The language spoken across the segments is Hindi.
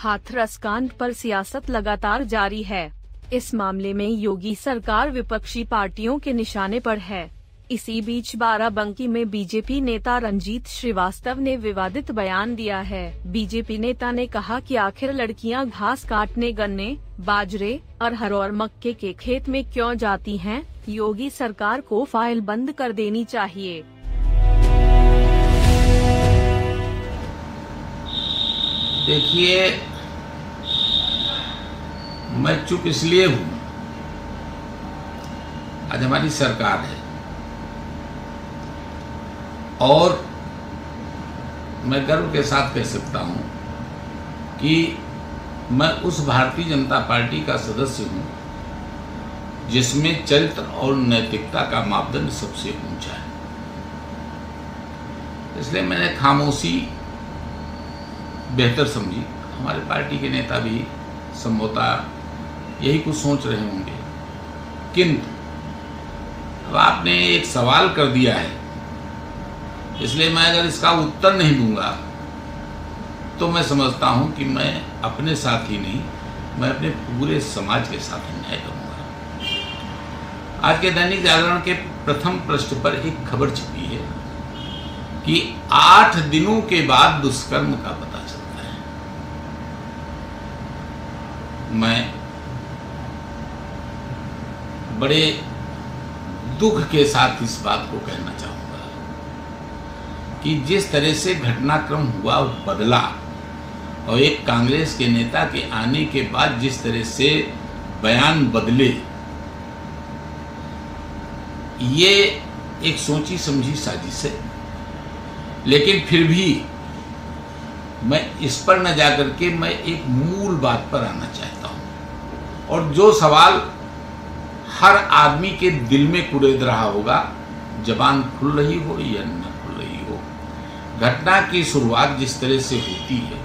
हाथरस कांड पर सियासत लगातार जारी है। इस मामले में योगी सरकार विपक्षी पार्टियों के निशाने पर है। इसी बीच बाराबंकी में बीजेपी नेता रंजीत श्रीवास्तव ने विवादित बयान दिया है। बीजेपी नेता ने कहा कि आखिर लड़कियां घास काटने गन्ने, बाजरे, अरहर और मक्के के खेत में क्यों जाती हैं? योगी सरकार को फाइल बंद कर देनी चाहिए। देखिए, मैं चुप इसलिए हूँ, आज हमारी सरकार है और मैं गर्व के साथ कह सकता हूँ कि मैं उस भारतीय जनता पार्टी का सदस्य हूँ जिसमें चरित्र और नैतिकता का मापदंड सबसे ऊंचा है। इसलिए मैंने खामोशी बेहतर समझी। हमारे पार्टी के नेता भी संभवतः यही कुछ सोच रहे होंगे, किंतु अब आपने एक सवाल कर दिया है, इसलिए मैं अगर इसका उत्तर नहीं दूंगा तो मैं समझता हूं कि मैं अपने साथ ही नहीं, मैं अपने पूरे समाज के साथ अन्याय करूंगा। आज के दैनिक जागरण के प्रथम पृष्ठ पर एक खबर छपी है कि 8 दिनों के बाद दुष्कर्म का पता चलता है। मैं बड़े दुख के साथ इस बात को कहना चाहूंगा कि जिस तरह से घटनाक्रम हुआ बदला और एक कांग्रेस के नेता के आने के बाद जिस तरह से बयान बदले, ये एक सोची समझी साजिश है। लेकिन फिर भी मैं इस पर न जाकर के मैं एक मूल बात पर आना चाहता हूं, और जो सवाल हर आदमी के दिल में कुरेद रहा होगा, जबान खुल रही हो या न खुल रही हो। घटना की शुरुआत जिस तरह से होती है,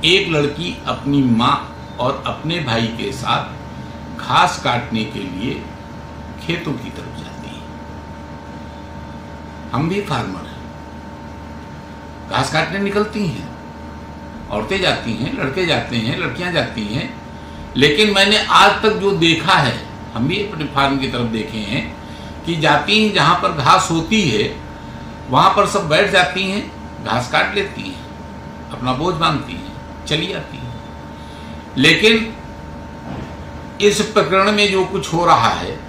एक लड़की अपनी माँ और अपने भाई के साथ घास काटने के लिए खेतों की तरफ जाती है। हम भी फार्मर हैं, घास काटने निकलती हैं, औरतें जाती हैं, लड़के जाते हैं, लड़कियां जाती हैं। लेकिन मैंने आज तक जो देखा है, हम भी अपने फार्म की तरफ देखे हैं कि जाती हैं जहां पर घास होती है वहां पर सब बैठ जाती हैं, घास काट लेती हैं, अपना बोझ बांधती हैं, चली जाती हैं। लेकिन इस प्रकरण में जो कुछ हो रहा है,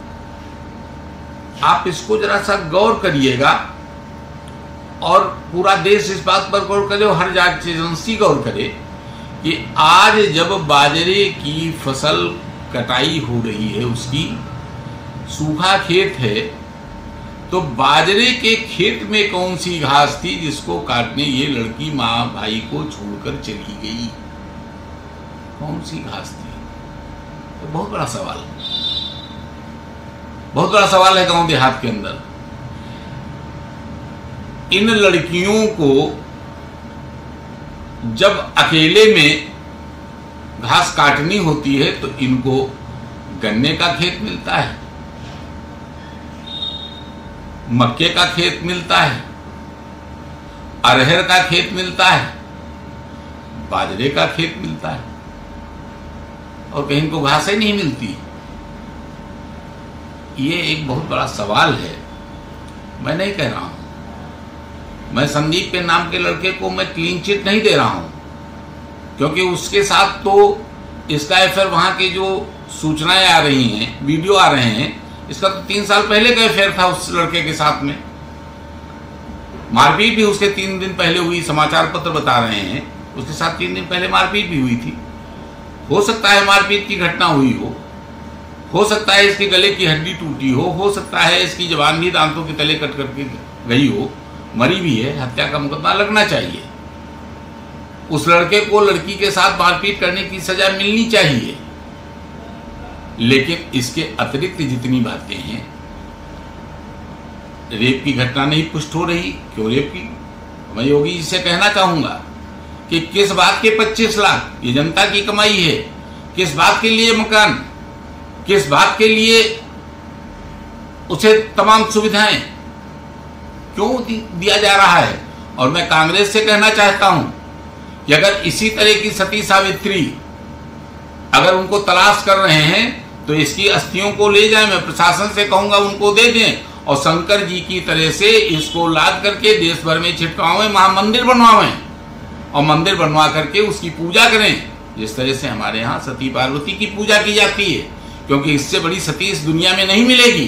आप इसको जरा सा गौर करिएगा और पूरा देश इस बात पर गौर करे और हर जांच एजेंसी गौर करे कि आज जब बाजरे की फसल कटाई हो रही है, उसकी सूखा खेत है, तो बाजरे के खेत में कौन सी घास थी जिसको काटने ये लड़की माँ भाई को छोड़कर चली गई? कौन सी घास थी? तो बहुत बड़ा सवाल है, बहुत बड़ा सवाल है गांव देहात के अंदर। इन लड़कियों को जब अकेले में घास काटनी होती है तो इनको गन्ने का खेत मिलता है, मक्के का खेत मिलता है, अरहर का खेत मिलता है, बाजरे का खेत मिलता है, और कहीं इनको घास ही नहीं मिलती। ये एक बहुत बड़ा सवाल है। मैं नहीं कह रहा हूं, मैं संदीप के नाम के लड़के को मैं क्लीन चिट नहीं दे रहा हूं, क्योंकि उसके साथ तो इसका एफआईआर, वहां की जो सूचनाएं आ रही हैं, वीडियो आ रहे हैं, इसका तो 3 साल पहले का एफआईआर था उस लड़के के साथ में। मारपीट भी उसके 3 दिन पहले हुई, समाचार पत्र बता रहे हैं उसके साथ 3 दिन पहले मारपीट भी हुई थी। हो सकता है मारपीट की घटना हुई हो सकता है इसके गले की हड्डी टूटी हो सकता है इसकी जबान भी दांतों के तले कट करके गई हो, मरी भी है, हत्या का मुकदमा लगना चाहिए। उस लड़के को लड़की के साथ मारपीट करने की सजा मिलनी चाहिए। लेकिन इसके अतिरिक्त जितनी बातें हैं, रेप की घटना नहीं पुष्ट हो रही, क्यों रेप की? मैं योगी जी से कहना चाहूंगा कि किस बात के 25 लाख? ये जनता की कमाई है। किस बात के लिए मकान, किस बात के लिए उसे तमाम सुविधाएं क्यों दिया जा रहा है? और मैं कांग्रेस से कहना चाहता हूं कि अगर इसी तरह की सती सावित्री अगर उनको तलाश कर रहे हैं तो इसकी अस्थियों को ले जाएं, मैं प्रशासन से कहूंगा उनको दे दें और शंकर जी की तरह से इसको लाद करके देश भर में छिटकावें, महामंदिर बनवावें और मंदिर बनवा करके उसकी पूजा करें, जिस तरह से हमारे यहाँ सती पार्वती की पूजा की जाती है, क्योंकि इससे बड़ी सती इस दुनिया में नहीं मिलेगी।